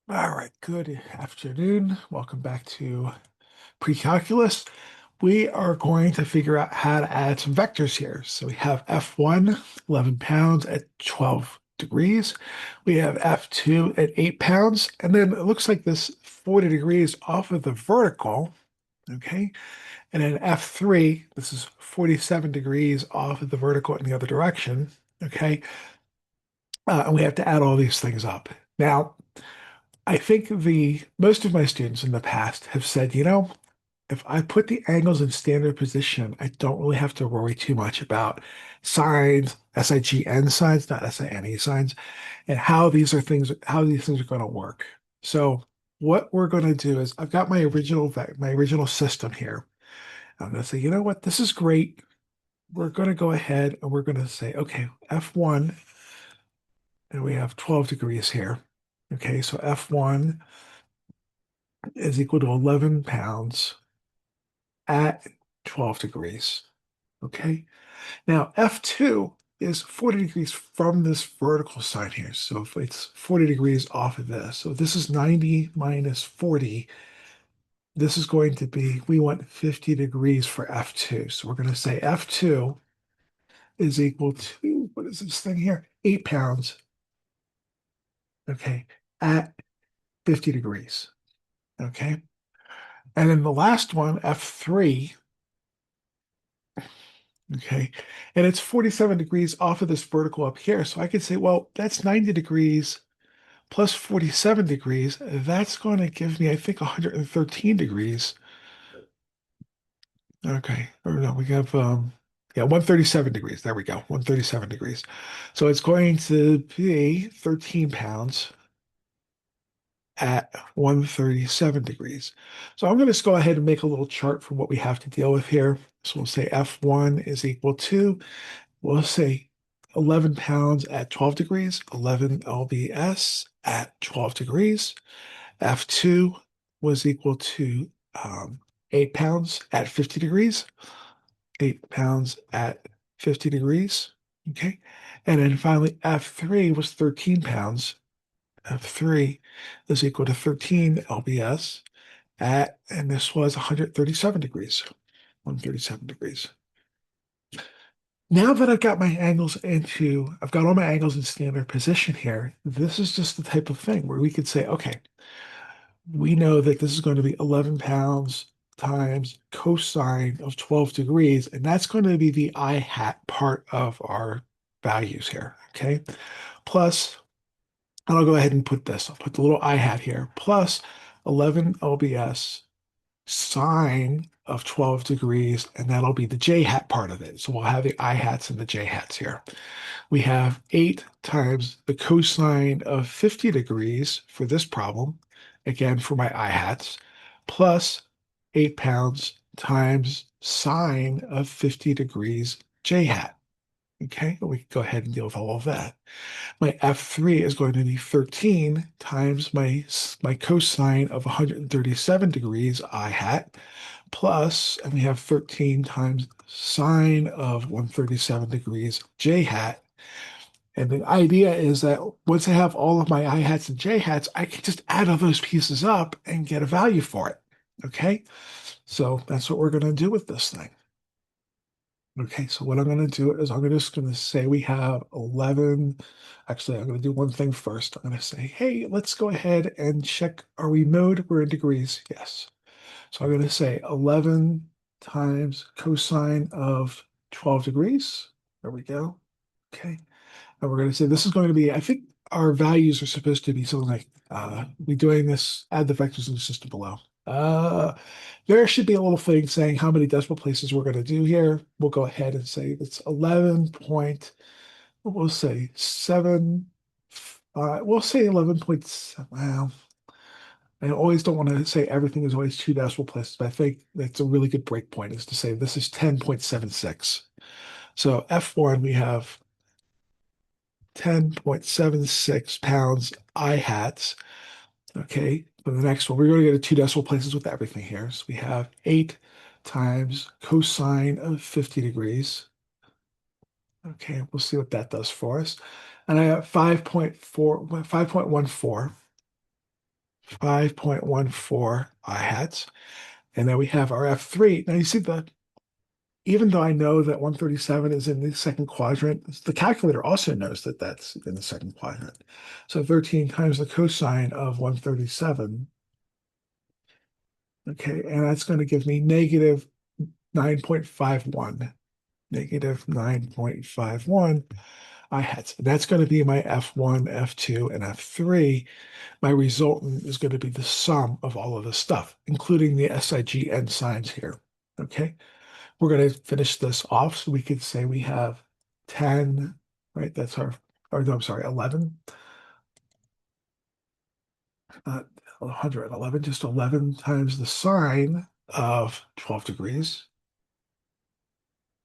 All right, good afternoon. Welcome back to pre-calculus. We are going to figure out how to add some vectors here. So we have F1, 11 pounds at 12 degrees. We have F2 at 8 pounds. And then it looks like this 40 degrees off of the vertical, okay? And then F3, this is 47 degrees off of the vertical in the other direction, okay? And we have to add all these things up. Now, I think the most of my students in the past have said, if I put the angles in standard position, I don't really have to worry too much about signs, SIGN signs, not SINE signs, and how these things are going to work. So what we're going to do is I've got my original system here. I'm going to say, you know what, this is great. We're going to go ahead and we're going to say, okay, F1, and we have 12 degrees here. Okay, so F1 is equal to 11 pounds at 12 degrees. Okay. Now, F2 is 40 degrees from this vertical side here. So if it's 40 degrees off of this. So this is 90 minus 40. This is going to be, we want 50 degrees for F2. So we're going to say F2 is equal to, what is this thing here? 8 pounds. Okay. At 50 degrees. Okay. And then the last one, F3, okay. And it's 47 degrees off of this vertical up here. So I could say, well, that's 90 degrees plus 47 degrees. That's going to give me, I think, 113 degrees. Okay. Or no, we have, yeah, 137 degrees. There we go. 137 degrees. So it's going to be 13 pounds at 137 degrees. So I'm going to just go ahead and make a little chart for what we have to deal with here. So we'll say F1 is equal to, we'll say 11 pounds at 12 degrees, 11 lbs at 12 degrees. F2 was equal to 8 pounds at 50 degrees, 8 pounds at 50 degrees. Okay. And then finally, F3 was 13 pounds. F3 is equal to 13 lbs at, and this was 137 degrees, 137 degrees. Now that I've got all my angles in standard position here, this is just the type of thing where we could say, okay, we know that this is going to be 11 pounds times cosine of 12 degrees, and that's going to be the I hat part of our values here, okay? Plus, and I'll go ahead and put this, I'll put the little I hat here, plus 11 lbs sine of 12 degrees, and that'll be the J hat part of it. So we'll have the I hats and the J hats here. We have 8 times the cosine of 50 degrees for this problem, again for my I hats, plus 8 pounds times sine of 50 degrees J hat. Okay, we can go ahead and deal with all of that. My F3 is going to be 13 times my cosine of 137 degrees I hat, plus, and we have 13 times sine of 137 degrees J hat. And the idea is that once I have all of my I hats and J hats, I can just add all those pieces up and get a value for it. Okay, so that's what we're going to do with this thing. Okay, so what I'm going to do is just going to say we have 11. Actually, I'm going to do one thing first. I'm going to say, hey, let's go ahead and check. Are we mode? We're in degrees. Yes. So I'm going to say 11 times cosine of 12 degrees. There we go. Okay. And we're going to say this is going to be, I think our values are supposed to be something like, we doing this, add the vectors in the system below. Uh, there should be a little thing saying how many decimal places we're going to do here. We'll go ahead and say it's 11 point, we'll say 7, we'll say 11.7. Well, I always don't want to say everything is always 2 decimal places, but I think that's a really good break point is to say this is 10.76. So F1, we have 10.76 pounds I hats. Okay, for the next one, we're going to get to 2 decimal places with everything here. So we have 8 times cosine of 50 degrees. Okay, we'll see what that does for us. And I have 5.14. 5.14 I-hats. And then we have our F3. Now you see that even though I know that 137 is in the second quadrant, the calculator also knows that that's in the second quadrant. So 13 times the cosine of 137. Okay, and that's going to give me negative 9.51. Negative 9.51 I-hats. And that's going to be my F1, F2, and F3. My resultant is going to be the sum of all of this stuff, including the SIGN signs here. Okay, we're going to finish this off. So we could say we have 10, right? That's our, or no, I'm sorry, 11, not 111, just 11 times the sine of 12 degrees,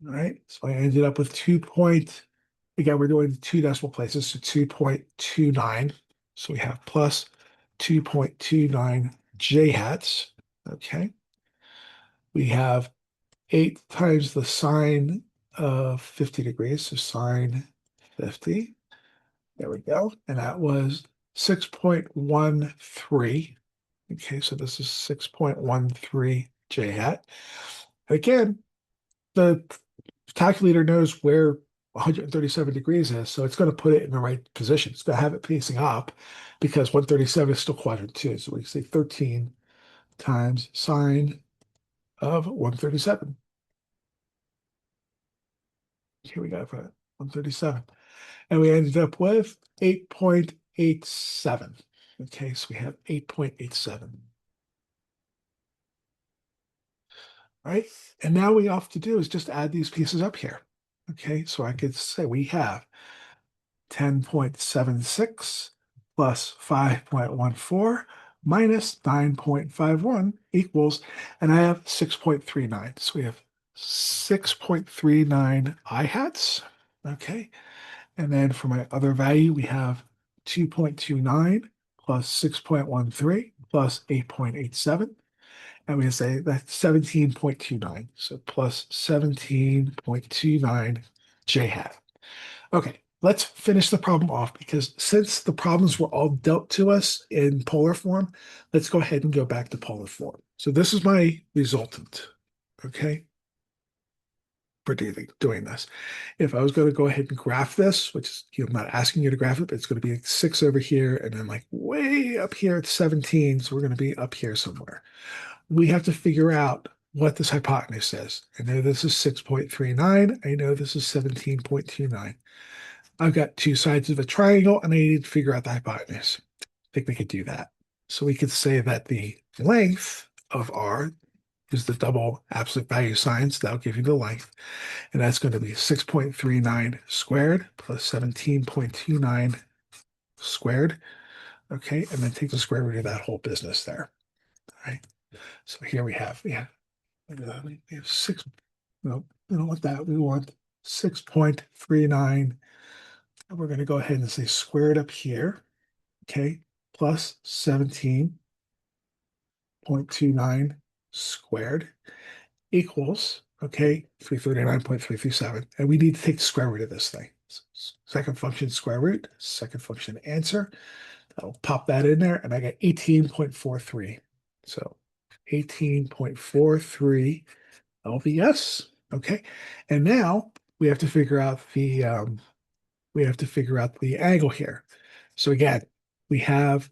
right? So I ended up with again, we're doing two decimal places, so 2.29. So we have plus 2.29 j hats. Okay. We have 8 times the sine of 50 degrees, so sine 50. There we go. And that was 6.13. Okay, so this is 6.13 j hat. Again, the calculator knows where 137 degrees is, so it's going to put it in the right position. It's going to have it facing up because 137 is still quadrant 2. So we say 13 times sine of 137. Here we go for 137. And we ended up with 8.87. Okay, so we have 8.87. Right? And now we have to do is just add these pieces up here. Okay, so I could say we have 10.76 plus 5.14 minus 9.51 equals, and I have 6.39. So we have 6.39 I-hats. Okay, and then for my other value, we have 2.29 plus 6.13 plus 8.87. And we say that's 17.29. So plus 17.29 j hat. Okay, let's finish the problem off because since the problems were all dealt to us in polar form, let's go ahead and go back to polar form. So this is my resultant, okay, for doing this. If I was going to go ahead and graph this, which is, I'm not asking you to graph it, but it's going to be like 6 over here, and then like way up here at 17, so we're going to be up here somewhere. We have to figure out what this hypotenuse is. I know this is 6.39. I know this is 17.29. I've got two sides of a triangle, and I need to figure out the hypotenuse. I think we could do that. So we could say that the length of R is the double absolute value signs. That'll give you the length. And that's going to be 6.39 squared plus 17.29 squared. Okay, and then take the square root of that whole business there. All right. So here we have, we have six, no, we don't want that. We want 6.39. And we're going to go ahead and say squared up here, okay, plus 17.29 squared equals, okay, 339.337. And we need to take the square root of this thing. Second function square root, second function answer. I'll pop that in there, and I got 18.43. So 18.43 LVS. Okay. And now we have to figure out the angle here. So again, we have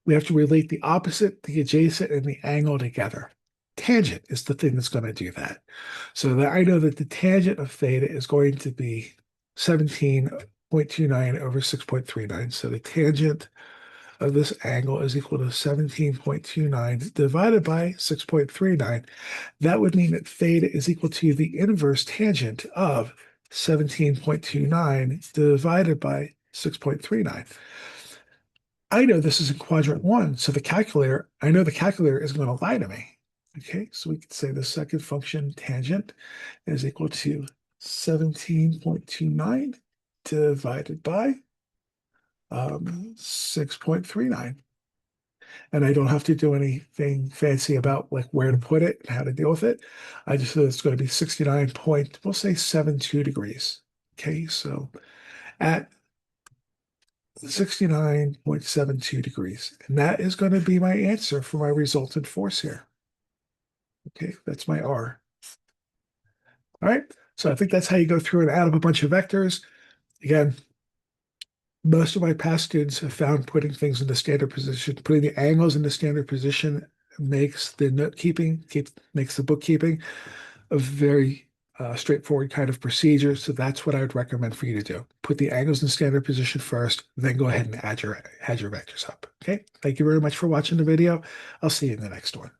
to relate the opposite, the adjacent, and the angle together. Tangent is the thing that's going to do that. So that I know that the tangent of theta is going to be 17.29 over 6.39. So the tangent of this angle is equal to 17.29 divided by 6.39. That would mean that theta is equal to the inverse tangent of 17.29 divided by 6.39. I know this is in quadrant 1, so I know the calculator is going to lie to me. Okay, so we could say the second function tangent is equal to 17.29 divided by 6.39. And I don't have to do anything fancy about like where to put it and how to deal with it. I just know it's going to be 69 we'll say 72 degrees. Okay, so at 69.72 degrees. And that is going to be my answer for my resultant force here. Okay, that's my R. All right, so I think that's how you go through and add up a bunch of vectors. Again, most of my past students have found putting things in the standard position, putting the angles in the standard position makes the note keeping, makes the bookkeeping a very straightforward kind of procedure. So that's what I would recommend for you to do. Put the angles in standard position first, then go ahead and add your vectors up. Okay. Thank you very much for watching the video. I'll see you in the next one.